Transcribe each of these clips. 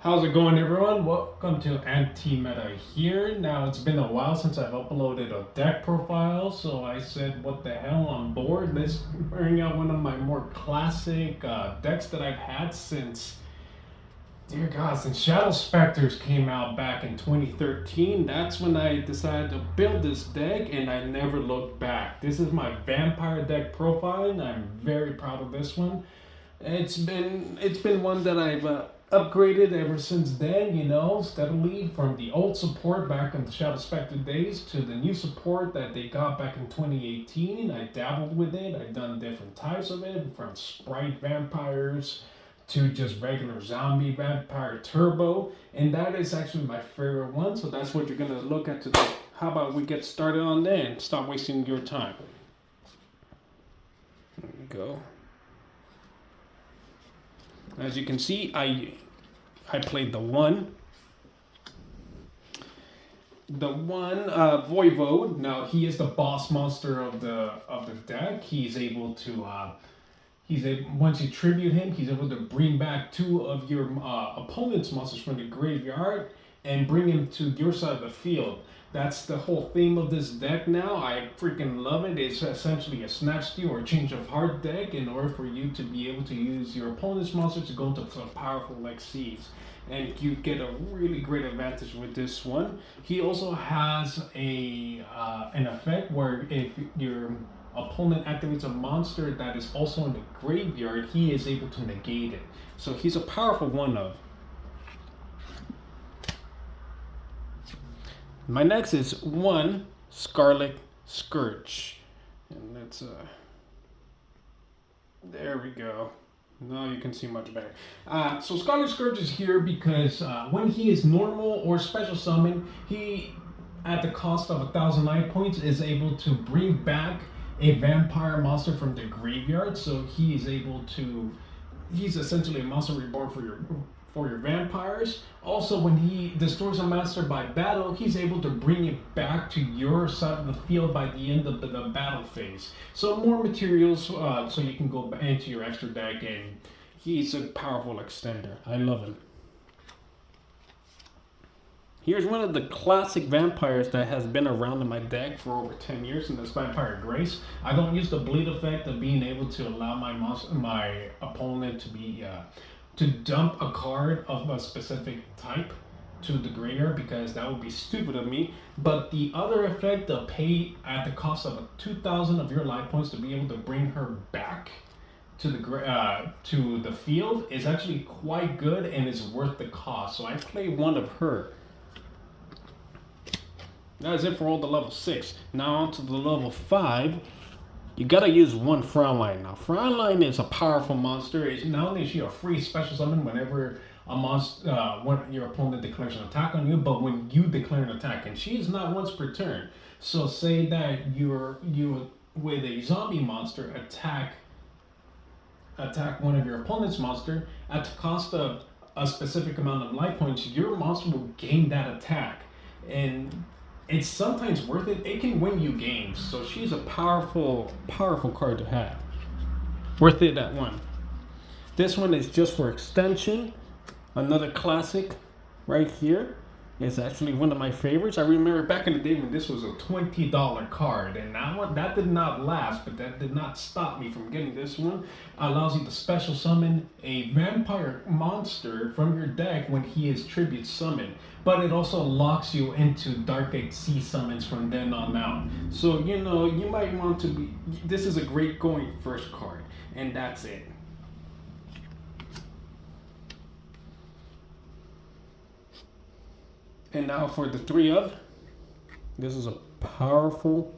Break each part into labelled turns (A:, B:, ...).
A: How's it going, everyone? Welcome to Anti-Meta here. Now, it's been a while since I've uploaded a deck profile, so I said, what the hell, I'm bored. Let's bring out one of my more classic decks that I've had since, dear God, since Shadow Specters came out back in 2013. That's when I decided to build this deck, and I never looked back. This is my vampire deck profile, and I'm very proud of this one. It's been one that I've upgraded ever since then, steadily from the old support back in the Shadow Spectre days to the new support that they got back in 2018. I dabbled with it. I've done different types of it, from sprite vampires to just regular zombie vampire turbo, and that is actually my favorite one. So that's what you're gonna look at today. How about we get started on that and stop wasting your time? There we go. As you can see, I played the one Voivode. Now he is the boss monster of the deck. He's able to once you tribute him, he's able to bring back two of your opponent's monsters from the graveyard and bring him to your side of the field. That's the whole theme of this deck now. I freaking love it. It's essentially a snatch steal or change of heart deck in order for you to be able to use your opponent's monster to go into some powerful Xyz. And you get a really great advantage with this one. He also has an effect where if your opponent activates a monster that is also in the graveyard, he is able to negate it. So he's a powerful one of. My next is one Scarlet Scourge. And that's there we go. Now you can see much better. So Scarlet Scourge is here because when he is normal or special summon, he, at the cost of 1,000 life points, is able to bring back a vampire monster from the graveyard. So he is able to, he's essentially a monster reborn for your vampires. Also, when he destroys a monster by battle, he's able to bring it back to your side of the field by the end of the battle phase. So more materials, so you can go into your extra deck, and he's a powerful extender. I love him. Here's one of the classic vampires that has been around in my deck for over 10 years, and that's Vampire Grace. I don't use the bleed effect of being able to allow my opponent to be to dump a card of a specific type to the graveyard, because that would be stupid of me. But the other effect of pay at the cost of 2,000 of your life points to be able to bring her back to the field is actually quite good and is worth the cost. So I play one of her. That is it for all the level 6. Now on to the level 5. You gotta use one Fraulein. Now, Fraulein is a powerful monster. Not only is she a free special summon whenever when your opponent declares an attack on you, but when you declare an attack, and she is not once per turn. So say that you with a zombie monster attack one of your opponent's monster at the cost of a specific amount of life points, your monster will gain that attack, and it's sometimes worth it. It can win you games. So she's a powerful card to have. Worth it at one. This one is just for extension. Another classic right here. It's actually one of my favorites. I remember back in the day when this was a $20 card, and that did not last, but that did not stop me from getting this one. Allows you to special summon a vampire monster from your deck when he is tribute summoned, but it also locks you into Dark Xyz summons from then on out. So you might want to be. This is a great going first card, and that's it. And now for the 3 of. This is a powerful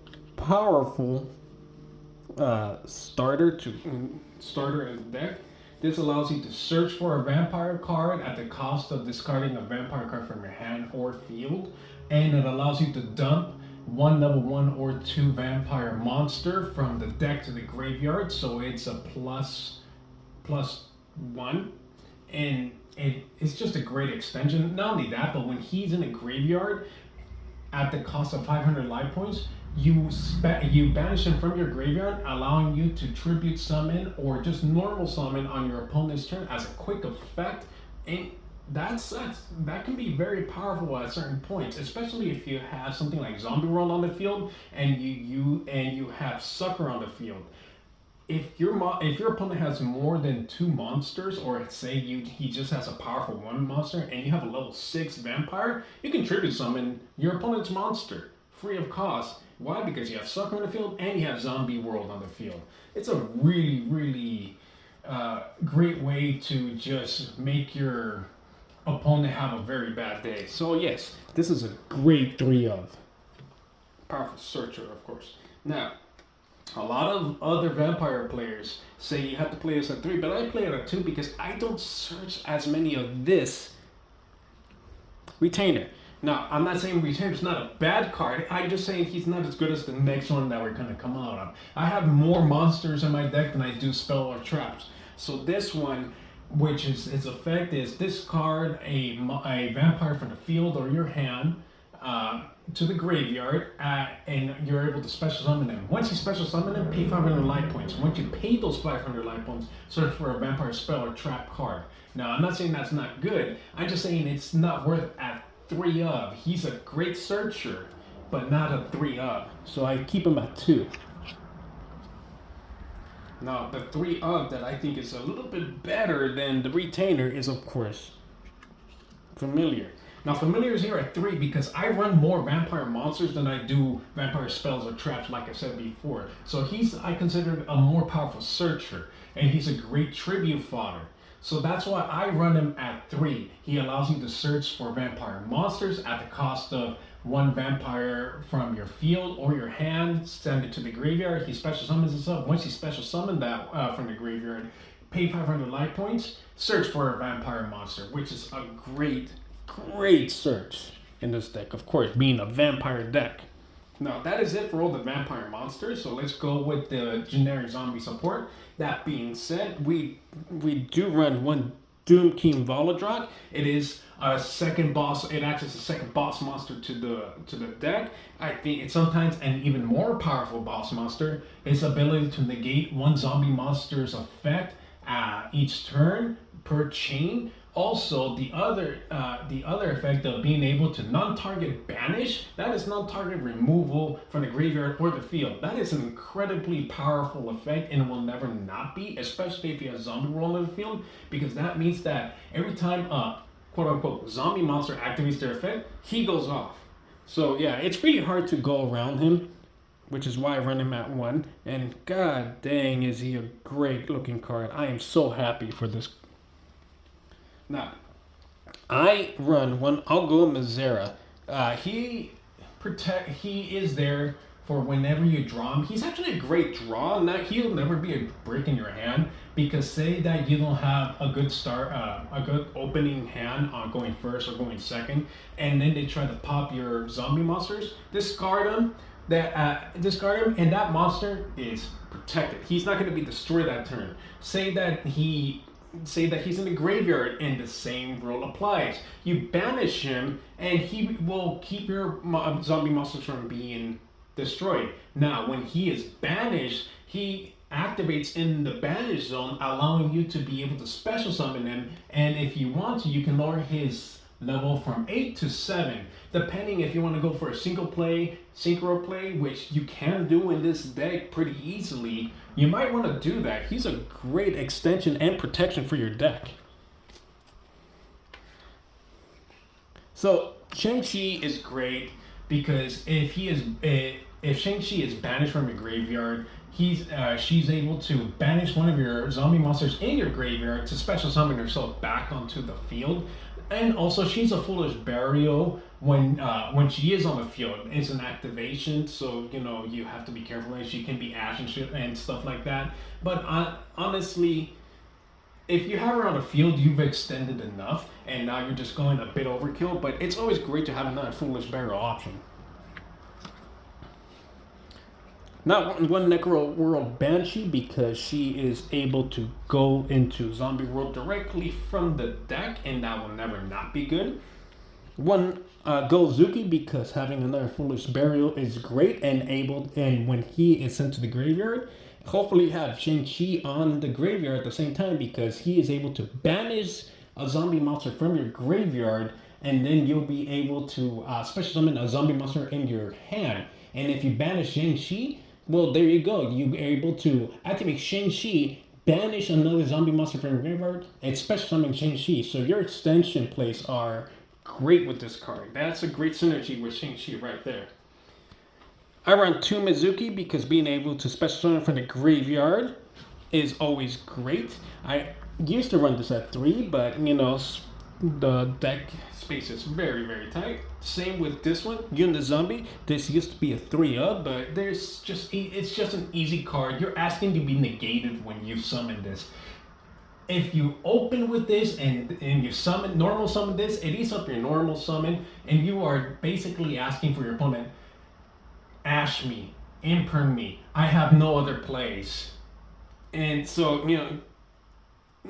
A: starter in the deck. This allows you to search for a vampire card at the cost of discarding a vampire card from your hand or field, and it allows you to dump one level 1 or 2 vampire monster from the deck to the graveyard. So it's a plus 1, and it's just a great extension. Not only that, but when he's in a graveyard at the cost of 500 life points, you banish him from your graveyard, allowing you to tribute summon or just normal summon on your opponent's turn as a quick effect. And that can be very powerful at certain points, especially if you have something like Zombie World on the field and you have Sucker on the field. If your opponent has more than two monsters, or say he just has a powerful one monster, and you have a level 6 vampire, you can tribute summon your opponent's monster free of cost. Why? Because you have Sucker on the field and you have Zombie World on the field. It's a really great way to just make your opponent have a very bad day. So yes, this is a great 3 of. Powerful Searcher, of course. Now, a lot of other vampire players say you have to play this at 3, but I play it at 2 because I don't search as many of this Retainer. Now, I'm not saying Retainer's not a bad card. I'm just saying he's not as good as the next one that we're going to come out of. I have more monsters in my deck than I do spell or traps. So this one, which is its effect, is discard a vampire from the field or your hand to the graveyard, and you're able to special summon them. Once you special summon them, pay 500 life points. Once you pay those 500 life points, search for a vampire spell or trap card. Now, I'm not saying that's not good. I'm just saying it's not worth at 3 of. He's a great searcher, but not a 3 of. So I keep him at 2. Now, the 3 of that I think is a little bit better than the Retainer is, of course, Familiar. Now, Familiar is here at 3 because I run more vampire monsters than I do vampire spells or traps, like I said before. So I consider a more powerful searcher, and he's a great tribute fodder. So that's why I run him at 3. He allows you to search for vampire monsters at the cost of 1 vampire from your field or your hand, send it to the graveyard. He special summons himself. Once you special summon that from the graveyard, pay 500 life points, search for a vampire monster, which is a great search in this deck, of course, being a vampire deck. Now, that is it for all the vampire monsters, so let's go with the generic zombie support. That being said, we do run 1 Doom King Volodrok. It is a second boss. It acts as a second boss monster to the deck. I think it's sometimes an even more powerful boss monster. Its ability to negate 1 zombie monster's effect each turn per chain. Also, the other effect of being able to non-target banish, that is non-target removal from the graveyard or the field. That is an incredibly powerful effect and will never not be, especially if you have Zombie World in the field, because that means that every time quote-unquote zombie monster activates their effect, he goes off. So yeah, it's really hard to go around him, which is why I run him at 1. And god dang, is he a great looking card. I am so happy for this. Now, I run 1 Algo Mazera. He is there for whenever you draw him. He's actually a great draw. He'll never be a brick in your hand, because say that you don't have a good start, a good opening hand on going first or going second, and then they try to pop your zombie monsters, discard him. And that monster is protected. He's not going to be destroyed that turn. Say that he's in the graveyard and the same rule applies. You banish him and he will keep your zombie monsters from being destroyed. Now, when he is banished, he activates in the banish zone, allowing you to be able to special summon him. And if you want to, you can lower his level from 8 to 7, depending if you want to go for a synchro play, which you can do in this deck pretty easily. You might want to do that. He's a great extension and protection for your deck. So Shang-Chi is great because if Shang-Chi is banished from your graveyard, she's able to banish one of your zombie monsters in your graveyard to special summon herself back onto the field. And also, she's a Foolish Burial when she is on the field. It's an activation, so you have to be careful. And she can be ash and shit and stuff like that. But honestly, if you have her on the field, you've extended enough, and now you're just going a bit overkill. But it's always great to have another Foolish Burial option. Not 1 Necro World Banshee, because she is able to go into Zombie World directly from the deck, and that will never not be good. 1 Gozuki, because having another Foolish Burial is great, and when he is sent to the graveyard, hopefully have Shang-Chi on the graveyard at the same time, because he is able to banish a zombie monster from your graveyard, and then you'll be able to special summon a zombie monster in your hand. And if you banish Shang-Chi, well, there you go. You're able to activate Shang-Chi, banish another zombie monster from your graveyard, and special summon Shang-Chi. So your extension plays are great with this card. That's a great synergy with Shang-Chi right there. I run 2 Mizuki because being able to special summon from the graveyard is always great. I used to run this at 3, but the deck space is very, very tight. Same with this one, Yun the Zombie. This used to be a 3-up, but it's just an easy card. You're asking to be negated when you summon this. If you open with this and you normal summon this, it eats up your normal summon, and you are basically asking for your opponent, ash me, imperm me. I have no other plays. And so,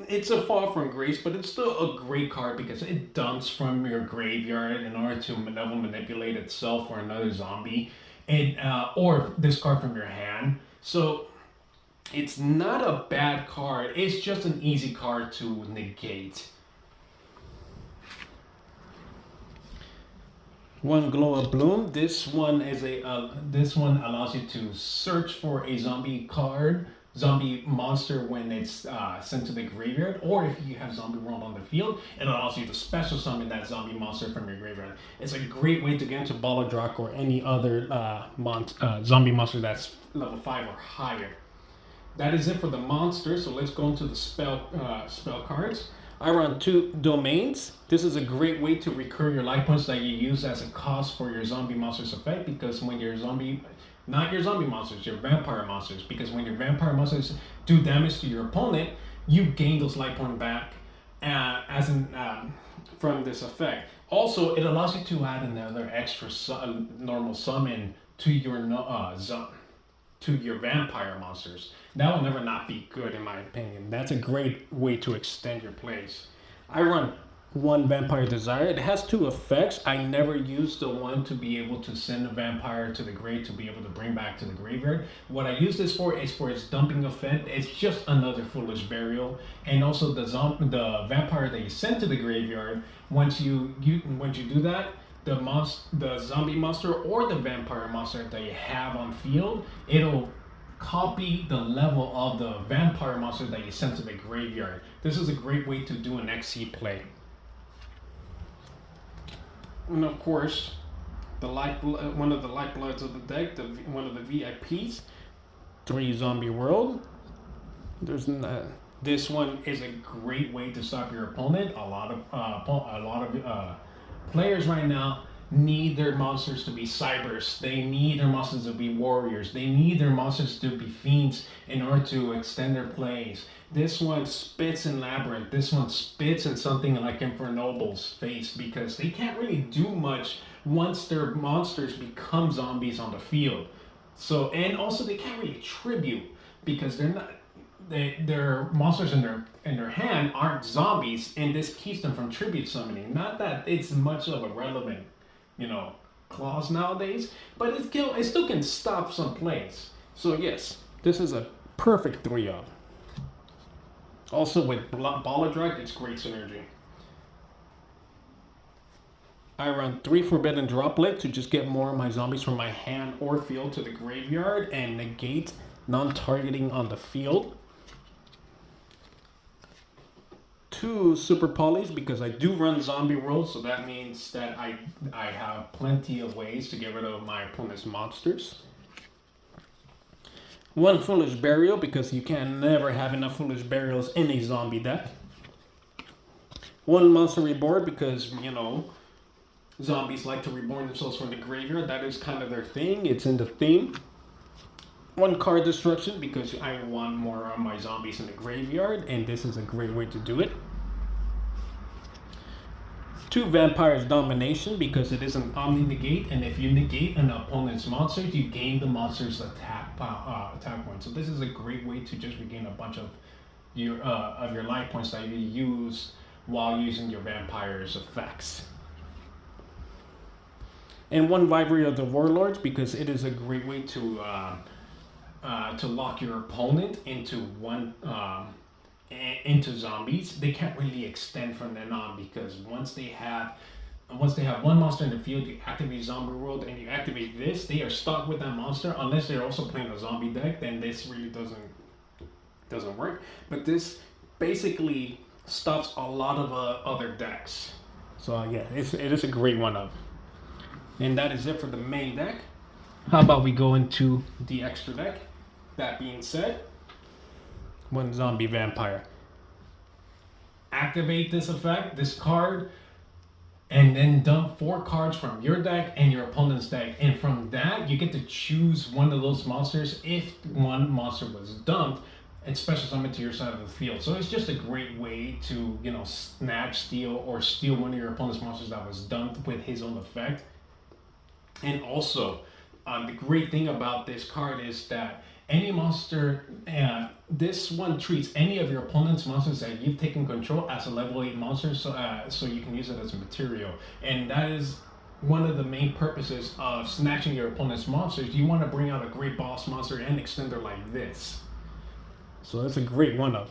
A: it's a fall from grace, but it's still a great card because it dumps from your graveyard in order to level manipulate itself or another zombie, and or discard from your hand. So it's not a bad card. It's just an easy card to negate. One Glow of Bloom. This one allows you to search for a zombie monster when it's sent to the graveyard, or if you have Zombie World on the field, it allows you to special summon that zombie monster from your graveyard. It's a great way to get into Balladrock or any other zombie monster that's level 5 or higher. That is it for the monsters, so let's go into the spell cards. I run 2 Domains. This is a great way to recur your life points that you use as a cost for your zombie monster's effect, because when your not your zombie monsters, your vampire monsters, because when your vampire monsters do damage to your opponent, you gain those life points back from this effect. Also, it allows you to add another extra normal summon to your vampire monsters. That will never not be good, in my opinion. That's a great way to extend your plays. I run 1 Vampire Desire. It has 2 effects. I never use the one to be able to send a vampire to the grave to be able to bring back to the graveyard. What I use this for is for its dumping effect. It's just another Foolish Burial. And also the vampire that you send to the graveyard, once you do that, the zombie monster or the vampire monster that you have on field, it'll copy the level of the vampire monster that you sent to the graveyard. This is a great way to do an XC play. And of course, one of the lifebloods of the deck, one of the VIPs, 3 Zombie World. This one is a great way to stop your opponent. A lot of players right now need their monsters to be cybers. They need their monsters to be warriors. They need their monsters to be fiends in order to extend their plays. This one spits in Labyrinth. This one spits in something like Infernoble's face, because they can't really do much once their monsters become zombies on the field. So, and also they can't really tribute because their monsters in their hand aren't zombies, and this keeps them from tribute summoning. Not that it's much of a relevant clause nowadays, but it still can stop some plays. So yes, this is a perfect 3-up. Also with Balladrock, it's great synergy. I run 3 Forbidden Droplet to just get more of my zombies from my hand or field to the graveyard and negate non-targeting on the field. 2 Super Polys because I do run Zombie World, so that means that I have plenty of ways to get rid of my opponent's monsters. 1 Foolish Burial because you can never have enough Foolish Burials in a zombie deck. 1 Monster Reborn because, zombies like to reborn themselves from the graveyard. That is kind of their thing. It's in the theme. 1 Card Destruction because I want more of my zombies in the graveyard, and this is a great way to do it. 2 Vampire's Domination because it is an Omni Negate, and if you negate an opponent's monsters, you gain the monster's attack points. So this is a great way to just regain a bunch of your life points that you use while using your vampire's effects. And 1 Vibrary of the Warlords because it is a great way to lock your opponent into into zombies, they can't really extend from then on, because once they have one monster in the field, you activate Zombie World and you activate this, they are stuck with that monster unless they're also playing a zombie deck. Then this really doesn't work. But this basically stops a lot of other decks. So yeah, it is a great one up. And that is it for the main deck. How about we go into the extra deck? That being said, one zombie vampire. Activate this effect, this card, and then dump 4 cards from your deck and your opponent's deck. And from that, you get to choose one of those monsters if one monster was dumped and special summon to your side of the field. So it's just a great way to, snatch, steal, or steal one of your opponent's monsters that was dumped with his own effect. And also, the great thing about this card is that any monster, this one treats any of your opponent's monsters that you've taken control as a level 8 monster, so you can use it as a material. And that is one of the main purposes of snatching your opponent's monsters. You want to bring out a great boss monster and extender like this. So that's a great one-up.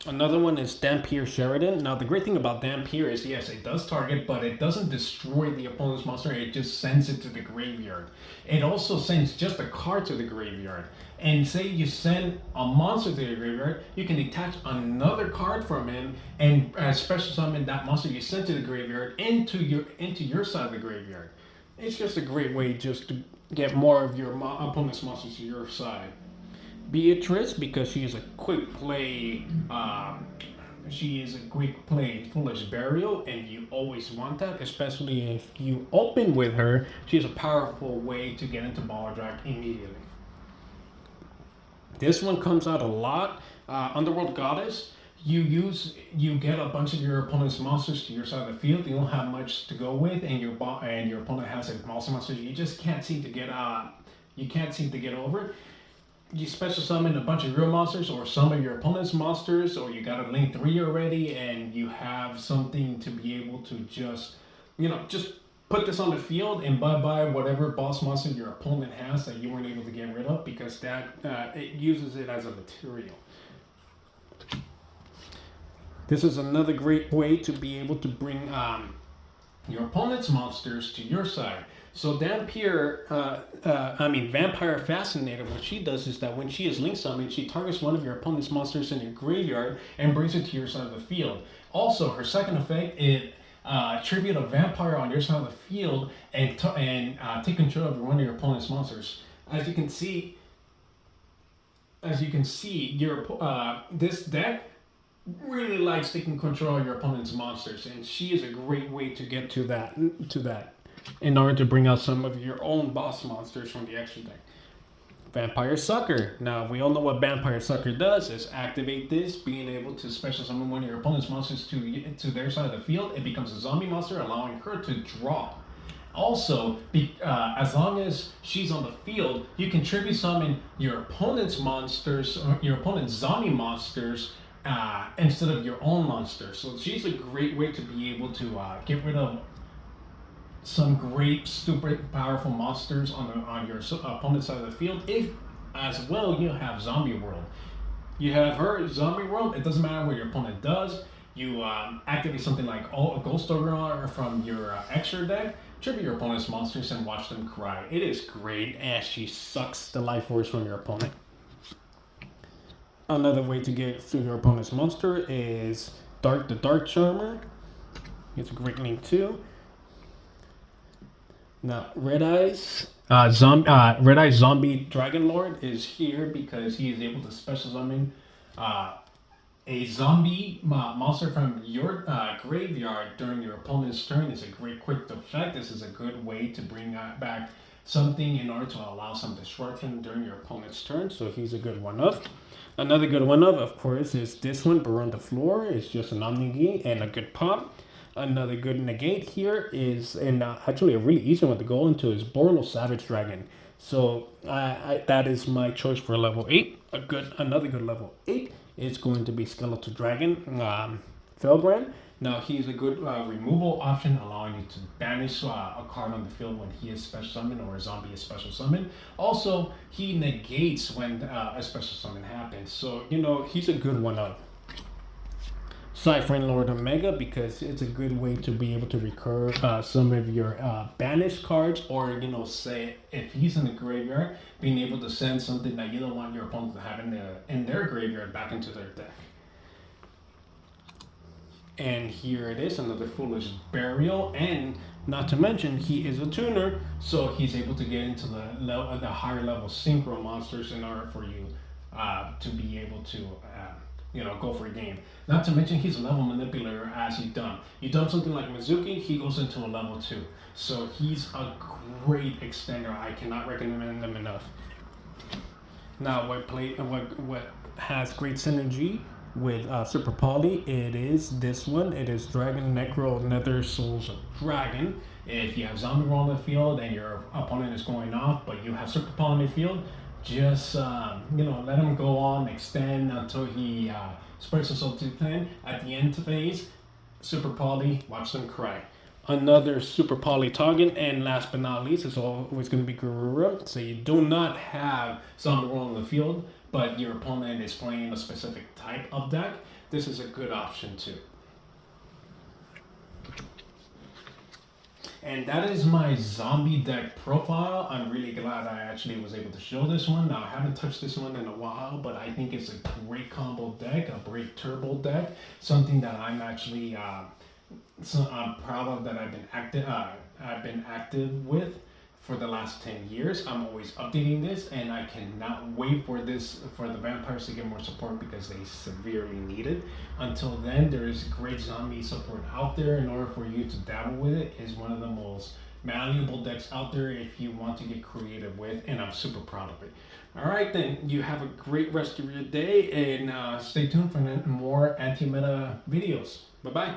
A: Another one is Dhampir Sheridan. Now, the great thing about Dhampir is, yes, it does target, but it doesn't destroy the opponent's monster. It just sends it to the graveyard. It also sends just a card to the graveyard. And say you send a monster to the graveyard, you can detach another card from him and special summon that monster you sent to the graveyard into your side of the graveyard. It's just a great way just to get more of your opponent's monsters to your side. Beatrice, because she is a quick play, Foolish Burial, and you always want that, especially if you open with her. She's a powerful way to get into Baldrach immediately. This one comes out a lot. Underworld Goddess, you get a bunch of your opponent's monsters to your side of the field. You don't have much to go with, and your opponent has a monster you just can't seem to get over. You special summon a bunch of your monsters or some of your opponent's monsters, or you got a lane 3 already, and you have something to be able to just put this on the field and bye whatever boss monster your opponent has that you weren't able to get rid of, because that it uses it as a material. This is another great way to be able to bring your opponent's monsters to your side. So Vampire Fascinator, what she does is that when she is link summoned, she targets one of your opponent's monsters in your graveyard and brings it to your side of the field. Also, her second effect is tribute a vampire on your side of the field and take control of one of your opponent's monsters. As you can see, this deck really likes taking control of your opponent's monsters, and she is a great way to get to that. In order to bring out some of your own boss monsters from the extra deck. Vampire Sucker. Now, we all know what Vampire Sucker does is activate this, being able to special summon one of your opponent's monsters to their side of the field. It becomes a zombie monster, allowing her to draw. Also, as long as she's on the field, you can tribute summon your opponent's monsters, or your opponent's zombie monsters, instead of your own monsters. So she's a great way to be able to get rid of some great, stupid, powerful monsters on your opponent's side of the field. If, as well, you have Zombie World. You have her, Zombie World, it doesn't matter what your opponent does. You activate something like a Ghost Ogre from your extra deck, tribute your opponent's monsters, and watch them cry. It is great, as she sucks the life force from your opponent. Another way to get through your opponent's monster is the Dark Charmer. It's a great link too. Now, Red Eyes Zombie Dragon Lord is here because he is able to special summon a zombie monster from your graveyard during your opponent's turn. It's a great quick effect. This is a good way to bring back something in order to allow some destruction during your opponent's turn. So he's a good one-up. Another good one-up, of course, is this one, Burn the Floor. It's just an Omni and a good pop. Another good negate here is, and actually a really easy one to go into, is Borlo Savage Dragon. So that is my choice for level 8. Another good level 8 is going to be Skeletal Dragon, Felgran. Now he's a good removal option, allowing you to banish a card on the field when he is special summon or a zombie is special summon. Also, he negates when a special summon happens. So he's a good one up. Cyphering Lord Omega, because it's a good way to be able to recur some of your banished cards, or say if he's in the graveyard, being able to send something that you don't want your opponent to have in their graveyard back into their deck. And here it is, another Foolish Burial, and not to mention he is a tuner, so he's able to get into the higher level synchro monsters in order for you to be able to go for a game. Not to mention he's a level manipulator as you dump. You dump something like Mizuki, he goes into a level 2. So he's a great extender. I cannot recommend them enough. Now what has great synergy with Super Poly, it is this one. It is Dragon Necro Nether Souls of Dragon. If you have Zombie Roll on the field and your opponent is going off, but you have Super Poly on the field, just let him go on, extend until he spreads himself too thin. At the end phase, Super Poly, watch them cry. Another Super Poly target, and last but not least, is always going to be Garura. So you do not have Zombie Roll on the field, but your opponent is playing a specific type of deck. This is a good option too. And that is my zombie deck profile. I'm really glad I actually was able to show this one. Now, I haven't touched this one in a while, but I think it's a great combo deck, a great turbo deck, something that I'm actually I'm proud of, that I've been active with for the last 10 years. I'm always updating this, and I cannot wait for the vampires to get more support, because they severely need it. Until then, there is great zombie support out there. In order for you to dabble with it, is one of the most malleable decks out there if you want to get creative with, and I'm super proud of it. All right, then, you have a great rest of your day, and stay tuned for more anti-meta videos. Bye-bye.